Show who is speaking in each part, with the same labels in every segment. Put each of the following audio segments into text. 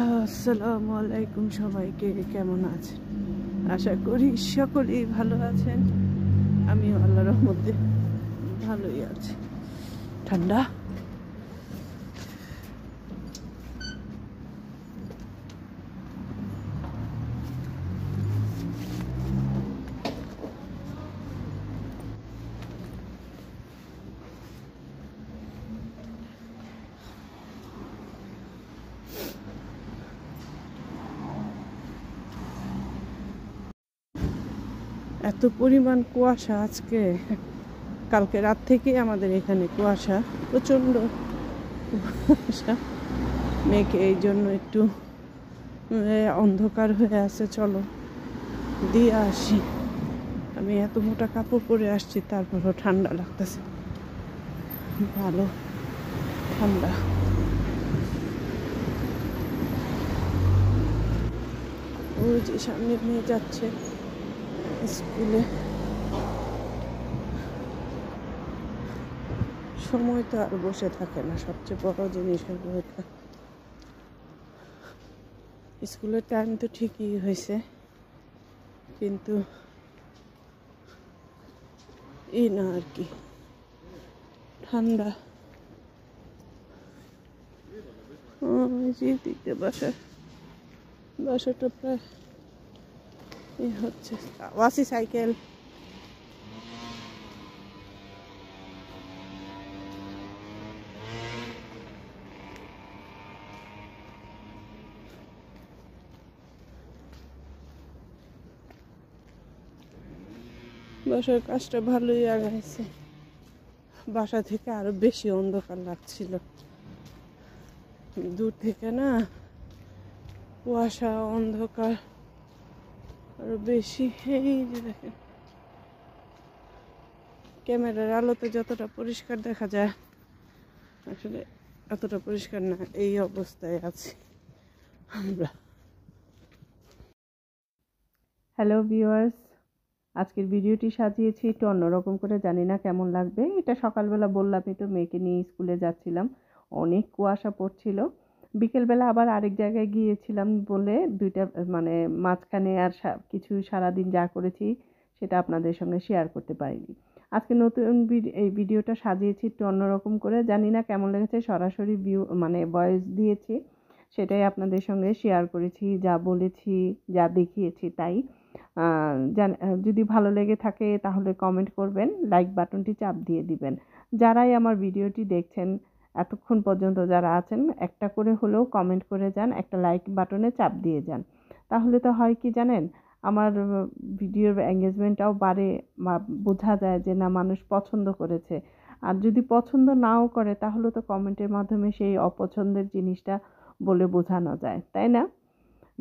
Speaker 1: আসসালামু আলাইকুম, সবাইকে কেমন আছেন? আশা করি সকলেই ভালো আছেন। আমিও আল্লাহর রহমতে ভালোই আছি। ঠান্ডা এত পরিমাণ কুয়াশা আজকে। কালকে রাত থেকে আমাদের এখানে কুয়াশা, প্রচণ্ড কুয়াশা, মেঘে এই জন্য একটু অন্ধকার হয়ে আছে। চলো দিয়ে আসি। আমি এত মোটা কাপড় পরে আসছি, তারপরও ঠান্ডা লাগতেছে, ভালো ঠান্ডা। ওই যে সামনে নিয়ে যাচ্ছে স্কুলে। সময় তো আর বসে থাকে না, সবচেয়ে বড় জিনিস হলো এটা। স্কুলের টাইম তো ঠিকই হয়েছে, কিন্তু এই না আর কি, ঠান্ডা। দিকে বাসাটা প্রায় হচ্ছে। ওয়াসি সাইকেল বাসার কাজটা ভালোই আগাইছে। বাসা থেকে আরো বেশি অন্ধকার লাগছিল, দূর থেকে না কুয়াশা অন্ধকার আরো বেশি। এই যে দেখেন, ক্যামেরার আলোতে যতটা পরিষ্কার দেখা যায়, আসলে এতটা পরিষ্কার না। এই অবস্থায় আছি আমরা। হ্যালো ভিউয়ার্স, আজকের ভিডিওটি সাজিয়েছি একটু অন্যরকম করে, জানি না কেমন লাগবে। এটা সকালবেলা বললামই তো, মেয়েকে নিয়ে স্কুলে যাচ্ছিলাম, অনেক কুয়াশা পড়ছিল। বিকেলবেলা আবার আরেক জায়গায় গিয়েছিলাম বলে দুইটা মানে মাঝখানে আর কিছু সারাদিন যা করেছি সেটা আপনাদের সঙ্গে শেয়ার করতে পারিনি। আজকে নতুন এই ভিডিওটা সাজিয়েছি একটু অন্যরকম করে, জানি না কেমন লেগেছে। সরাসরি ভয়েস দিয়েছি, সেটাই আপনাদের সঙ্গে শেয়ার করেছি। যা বলেছি, যা দেখিয়েছি তাই। যদি ভালো লেগে থাকে তাহলে কমেন্ট করবেন, লাইক বাটনটি চাপ দিয়ে দিবেন। যারাই আমার ভিডিওটি দেখছেন এতক্ষণ পর্যন্ত যারা আছেন, একটা করে হলেও কমেন্ট করে যান, একটা লাইক বাটনে চাপ দিয়ে যান। তাহলে তো হয় কি জানেন, আমার ভিডিওর এঙ্গেজমেন্টটাও বাড়ে, বোঝা যায় যে না, মানুষ পছন্দ করেছে। আর যদি পছন্দ নাও করে তাহলে তো কমেন্টের মাধ্যমে সেই অপছন্দের জিনিসটা বলে বোঝানো যায়, তাই না?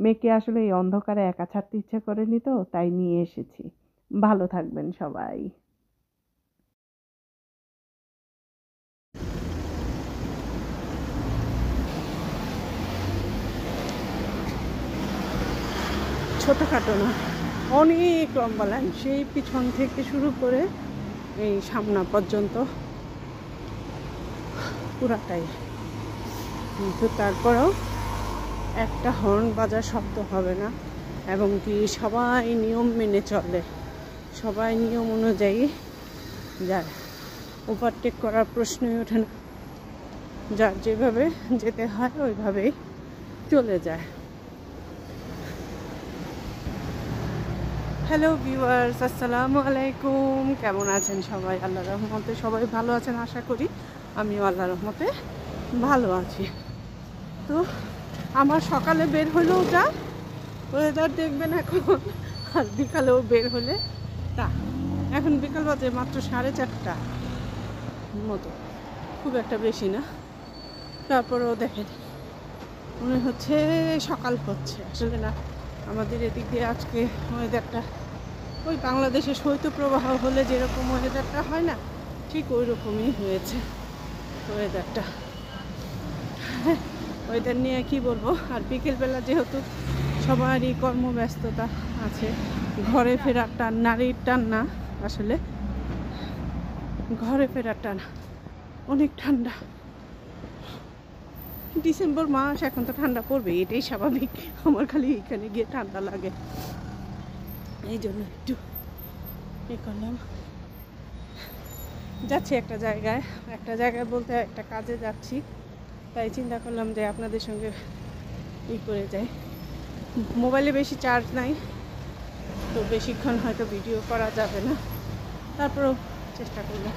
Speaker 1: মেয়েকে আসলে এই অন্ধকারে একা ছাড়তে ইচ্ছে করেনি, তো তাই নিয়ে এসেছি। ভালো থাকবেন সবাই। ছোটোখাটো না, অনেক লম্বা লাইন, সেই পিছন থেকে শুরু করে এই সামনা পর্যন্ত পুরাটাই। কিন্তু তারপরেও একটা হর্ন বাজার শব্দ হবে না, এবং কি সবাই নিয়ম মেনে চলে, সবাই নিয়ম অনুযায়ী যায়। ওভারটেক করার প্রশ্নই ওঠে না, যার যেভাবে যেতে হয় ওইভাবেই চলে যায়। হ্যালো ভিউয়ার্স, আসসালামু আলাইকুম। কেমন আছেন সবাই? আল্লাহর রহমতে সবাই ভালো আছেন আশা করি। আমিও আল্লাহর রহমতে ভালো আছি। তো আমার সকালে বের হলেও যা ওয়েদার দেখবেন এখন, আর বিকালেও বের হলে তা। এখন বিকাল বাজে মাত্র 4:30 মতো, খুব একটা বেশি না। তারপরেও দেখেন মনে হচ্ছে সকাল হচ্ছে, আসলে না। আমাদের এদিক দিয়ে আজকে ওয়েদারটা ওই বাংলাদেশে শৈত্যপ্রবাহ হলে যেরকম ওয়েদারটা হয় না, ঠিক ওই রকমই হয়েছে ওয়েদারটা। ওয়েদার নিয়ে কি বলবো। আর বিকেলবেলা যেহেতু সবারই কর্মব্যস্ততা আছে, ঘরে ফেরার টান, নারীর টান না, আসলে ঘরে ফেরার টান। অনেক ঠান্ডা, ডিসেম্বর মাস, এখন তো ঠান্ডা পড়বে, এটাই স্বাভাবিক। আমার খালি এখানে গিয়ে ঠান্ডা লাগে, এই জন্য একটু এ করলাম। যাচ্ছি একটা জায়গায় বলতে একটা কাজে যাচ্ছি, তাই চিন্তা করলাম যে আপনাদের সঙ্গে করে যাই। মোবাইলে বেশি চার্জ নাই, তো বেশিক্ষণ হয়তো ভিডিও করা যাবে না, তারপরেও চেষ্টা করলাম।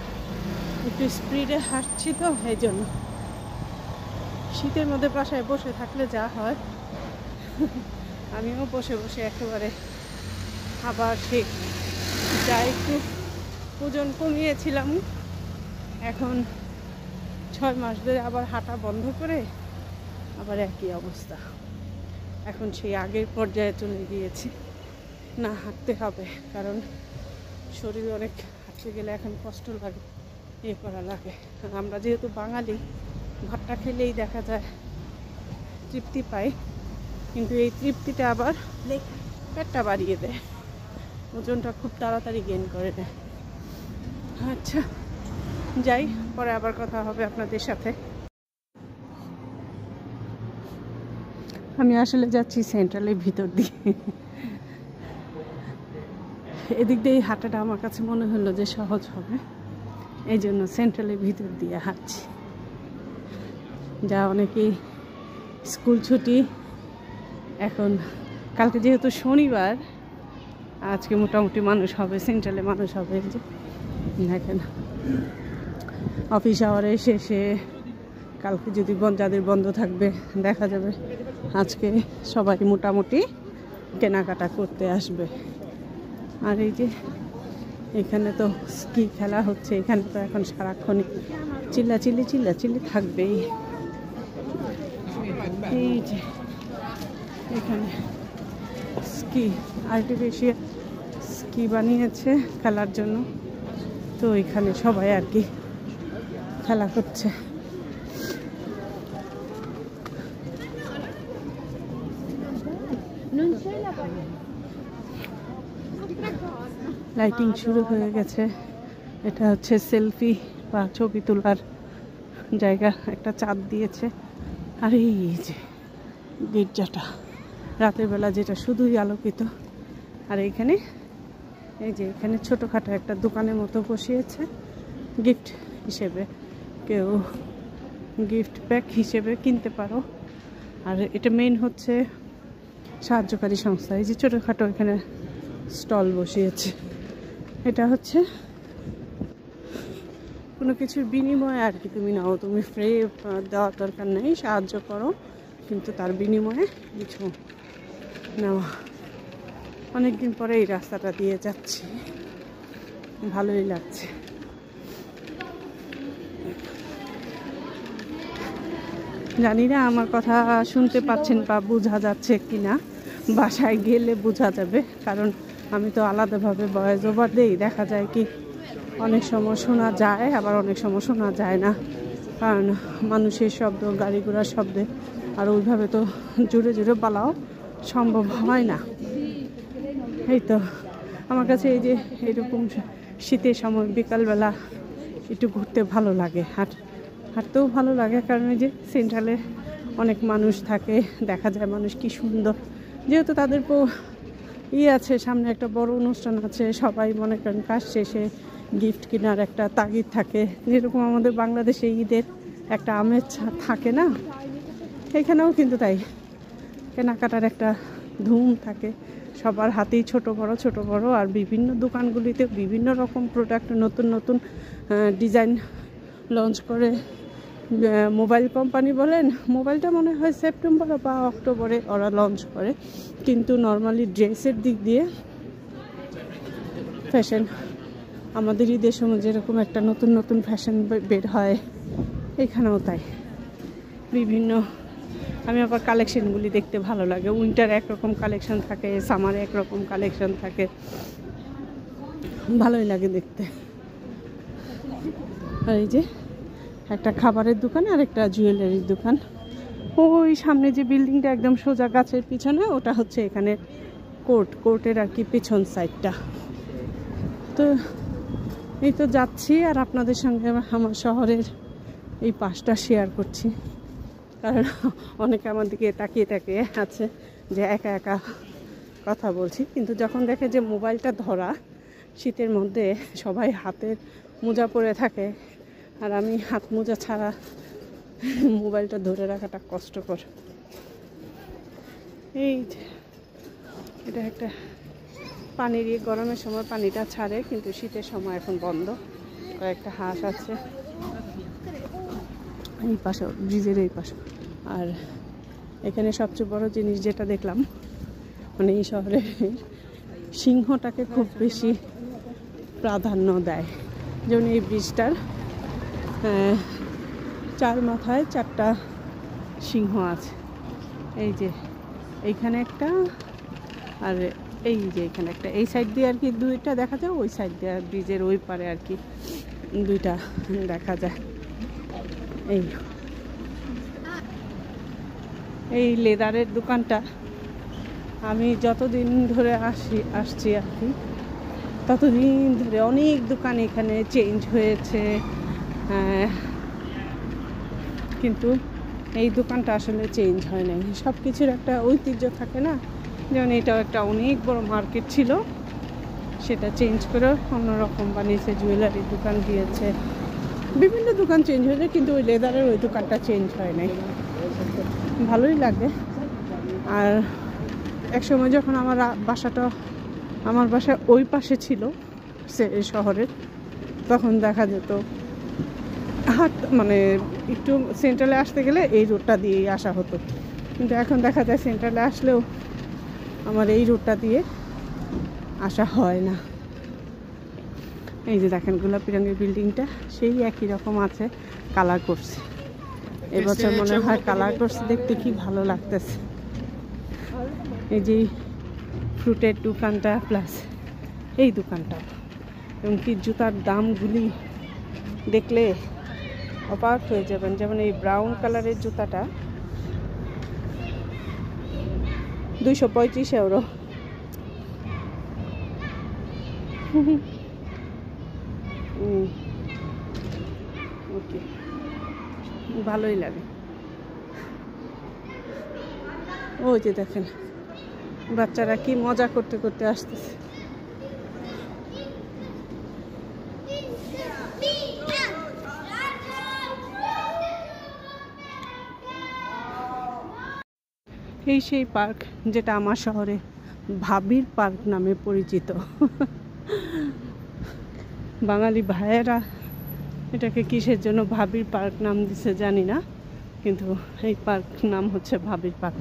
Speaker 1: একটু স্পিডে হাঁটছি তো, এই জন্য। শীতের মধ্যে বাসায় বসে থাকলে যা হয়, আমিও বসে বসে একেবারে আবার সেই যা একটু ওজন কমিয়েছিলাম, এখন 6 মাস ধরে আবার হাঁটা বন্ধ করে আবার একই অবস্থা। এখন সেই আগের পর্যায়ে চলে গিয়েছি, না হাঁটতে হবে, কারণ শরীর অনেক হাঁটতে গেলে এখন কষ্ট লাগে, করা লাগে। আমরা যেহেতু বাঙালি, ভাতটা খেলেই দেখা যায় তৃপ্তি পাই, কিন্তু এই তৃপ্তিটা আবার পেটটা বাড়িয়ে দেয়, ওজনটা খুব তাড়াতাড়ি গেইন করে দেয়। আচ্ছা যাই, পরে আবার কথা হবে আপনাদের সাথে। আমি আসলে যাচ্ছি সেন্ট্রালের ভিতর দিয়ে, এদিক দিয়ে হাঁটাটা আমার কাছে মনে হলো যে সহজ হবে, এই জন্য সেন্ট্রালের ভিতর দিয়ে হাঁটছি। যা অনেকেই স্কুল ছুটি, এখন কালকে যেহেতু শনিবার, আজকে মোটামুটি মানুষ হবে, সেন্ট্রালে মানুষ হবে। যে দেখেন অফিস আওয়ারে শেষে, কালকে যদি যাদের বন্ধ থাকবে দেখা যাবে আজকে সবাই মোটামুটি কেনাকাটা করতে আসবে। আর এই যে এখানে তো স্কি খেলা হচ্ছে, এখানে তো এখন সারাক্ষণই চিল্লাচিল্লি থাকবেই। এই যে এখানে স্কি, আর্টিফিশিয়াল স্কি বানিয়েছে খেলার জন্য, তো এখানে সবাই আর কি খেলা করছে। লাইটিং শুরু হয়ে গেছে, এটা হচ্ছে সেলফি বা ছবি তোলার জায়গা, একটা চাঁদ দিয়েছে। আর এই যে গির্জাটা রাতের বেলা যেটা শুধুই আলোকিত, আর এইখানে এই যে এখানে ছোটোখাটো একটা দোকানের মতো বসিয়েছে গিফট হিসেবে, কেউ গিফট প্যাক হিসেবে কিনতে পারো। আর এটা মেইন হচ্ছে সাহায্যকারী সংস্থা, এই যে ছোটোখাটো এখানে স্টল বসিয়েছে। এটা হচ্ছে কোনো কিছুর বিনিময়ে আর কি, তুমি নাও, তুমি ফ্রি দেওয়ার দরকার নেই, সাহায্য করো, কিন্তু তার বিনিময়ে কিছু নেওয়া। অনেকদিন পরে এই রাস্তাটা দিয়ে যাচ্ছি, ভালোই লাগছে। জানি না আমার কথা শুনতে পাচ্ছেন বা বোঝা যাচ্ছে কিনা, বাসায় গেলে বোঝা যাবে, কারণ আমি তো আলাদাভাবে ভয়েস ওভার দিই। দেখা যায় কি অনেক সময় শোনা যায়, আবার অনেক সময় শোনা যায় না, কারণ মানুষের শব্দ, গাড়ি ঘোড়ার শব্দে আর ওইভাবে তো জোরে জোরে বলাও সম্ভব হয় না। এই তো আমার কাছে এই যে এরকম শীতের সময় বিকালবেলা একটু ঘুরতে ভালো লাগে, হাঁটতেও ভালো লাগে, কারণ এই যে সেন্ট্রালে অনেক মানুষ থাকে, দেখা যায় মানুষ কি সুন্দর, যেহেতু তাদের আছে, সামনে একটা বড় অনুষ্ঠান আছে, সবাই মনে করেন কাজ শেষে গিফট কেনার একটা তাগিদ থাকে, যেরকম আমাদের বাংলাদেশে ঈদের একটা আমেজ থাকে না, এখানেও কিন্তু তাই কেনাকাটার একটা ধুম থাকে, সবার হাতেই ছোট বড়। আর বিভিন্ন দোকানগুলিতে বিভিন্ন রকম প্রোডাক্ট, নতুন নতুন ডিজাইন লঞ্চ করে। মোবাইল কোম্পানি বলেন, মোবাইলটা মনে হয় সেপ্টেম্বর বা অক্টোবরে ওরা লঞ্চ করে, কিন্তু নর্মালি ড্রেসের দিক দিয়ে ফ্যাশন, আমাদের ঈদের সময় যেরকম একটা নতুন নতুন ফ্যাশন বের হয়, এখানেও তাই বিভিন্ন। আমি আবার কালেকশনগুলি দেখতে ভালো লাগে, উইন্টার একরকম কালেকশন থাকে, সামারে একরকম কালেকশন থাকে, ভালোই লাগে দেখতে। আর এই যে একটা খাবারের দোকান আর একটা জুয়েলারির দোকান, ওই সামনে যে বিল্ডিংটা একদম সোজা গাছের পিছনে, ওটা হচ্ছে এখানে কোর্টের আর কি পিছন সাইডটা। তো এই তো যাচ্ছি আর আপনাদের সঙ্গে আমার শহরের এই পাশটা শেয়ার করছি,
Speaker 2: কারণ অনেকে আমার দিকে তাকিয়ে তাকিয়ে আছে যে একা একা কথা বলছি, কিন্তু যখন দেখে যে মোবাইলটা ধরা, শীতের মধ্যে সবাই হাতের মোজা পরে থাকে আর আমি হাত মোজা ছাড়া মোবাইলটা ধরে রাখাটা কষ্টকর। এই এটা একটা পানির, গরমের সময় পানিটা ছাড়ে, কিন্তু শীতের সময় এখন বন্ধ। কয়েকটা হাঁস আছে এই পাশে, ব্রিজের এই পাশে। আর এখানে সবচেয়ে বড় জিনিস যেটা দেখলাম, মানে এই শহরে সিংহটাকে খুব বেশি প্রাধান্য দেয়। যেমন এই ব্রিজটার 4 মাথায় 4টা সিংহ আছে। এই যে এইখানে একটা, আর এই যে এখানে একটা, এই সাইড দিয়ে আর কি 2টা দেখা যায়, ওই সাইড দিয়ে ব্রিজের ওই পারে আর কি 2টা দেখা যায়। এই লেদারের দোকানটা আমি যতদিন ধরে আসছি আর কি, ততদিন ধরে অনেক দোকান এখানে চেঞ্জ হয়েছে, কিন্তু এই দোকানটা আসলে চেঞ্জ হয় নাই। সব কিছুর একটা ঐতিহ্য থাকে না, যেমন এটাও একটা অনেক বড় মার্কেট ছিল, সেটা চেঞ্জ করে অন্যরকম বানিয়েছে, জুয়েলারির দোকান দিয়েছে, বিভিন্ন দোকান চেঞ্জ হয়েছে, কিন্তু ওই লেদারের ওই দোকানটা চেঞ্জ হয় নাই। ভালোই লাগে। আর একসময় যখন আমার বাসা ওই পাশে ছিল শহরের, তখন দেখা যেত মানে একটু সেন্ট্রালে আসতে গেলে এই রোডটা দিয়েই আসা হতো, কিন্তু এখন দেখা যায় সেন্ট্রালে আসলেও আমার এই রোডটা দিয়ে আসা হয় না। এই যে দেখেন গোলাপি রঙের বিল্ডিংটা, সেই একই রকম আছে, কালার করছে এবছর মনে হয়, কালার করছে, দেখতে কি ভালো লাগতেছে। এই যে ফ্রুটের দোকানটা প্লাস এই দোকানটা, এমনকি জুতার দামগুলি দেখলে অবাক হয়ে যাবেন। যেমন এই ব্রাউন কালারের জুতাটা 235 ইউরো। ওকে, ভালোই লাগে। ওই যে দেখেন বাচ্চারা কি মজা করতে করতে আসতেছে। এই সেই পার্ক যেটা আমার শহরে ভাবির পার্ক নামে পরিচিত। বাঙালি ভাইয়েরা এটাকে কিসের জন্য ভাবির পার্ক নাম দিছে জানি না, কিন্তু এই পার্ক নাম হচ্ছে ভাবির পার্ক,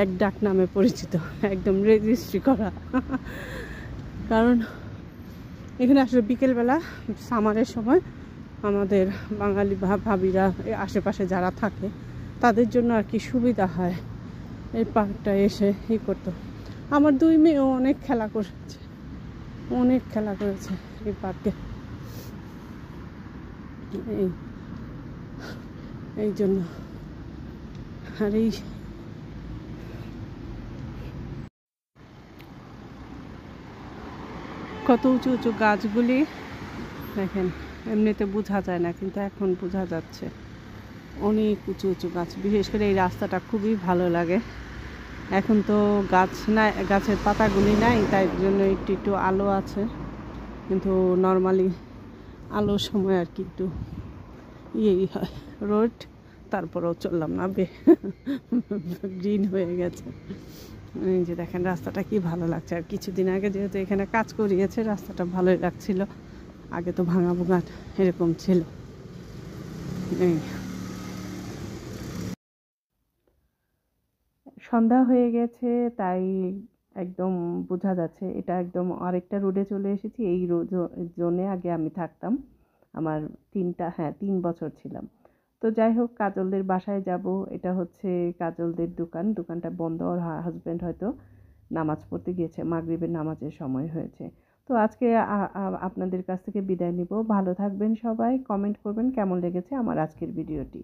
Speaker 2: এক ডাক নামে পরিচিত, একদম রেজিস্ট্রি করা। কারণ এখানে আসলে বিকেলবেলা সামারের সময় আমাদের বাঙালি ভাবিরা আশেপাশে যারা থাকে তাদের জন্য আর কি সুবিধা হয় এই পার্কটা এসে করতো। আমার 2 মেয়েও অনেক খেলা করেছে এই পার্কে। এই জন্য আর এই কত উঁচু উঁচু গাছগুলি দেখেন, এমনিতে বোঝা যায় না, কিন্তু এখন বোঝা যাচ্ছে অনেক উঁচু উঁচু গাছ। বিশেষ করে এই রাস্তাটা খুবই ভালো লাগে। এখন তো গাছ নাই, গাছের পাতাগুলি নাই, তাই জন্য একটু একটু আলো আছে, কিন্তু নর্মালি আলোর সময় আর কি একটু ইয়েই হয় রোড। তারপরেও চললাম না, গ্রিন হয়ে গেছে। এই যে দেখেন রাস্তাটা কি ভালো লাগছে। আর কিছুদিন আগে যেহেতু এখানে কাজ করিয়েছে, রাস্তাটা ভালোই লাগছিল। আগে তো ভাঙা ভোঙা এরকম ছিল।
Speaker 1: সন্ধ্যা হয়ে গেছে, তাই একদম বোঝা যাচ্ছে এটা একদম আরেকটা রোডে চলে এসেছি। এই জোনে আগে আমি থাকতাম, আমার 3 বছর ছিলাম। তো যাই হোক, কাজলদের বাসায় যাব। এটা হচ্ছে কাজলদের দোকানটা বন্ধ। ওর হাজব্যান্ড হয়তো নামাজ পড়তে গিয়েছে, মাগরিবের নামাজের সময় হয়েছে। তো আজকে আপনাদের কাছ থেকে বিদায় নিব। ভালো থাকবেন সবাই, কমেন্ট করবেন কেমন লেগেছে আমার আজকের ভিডিওটি।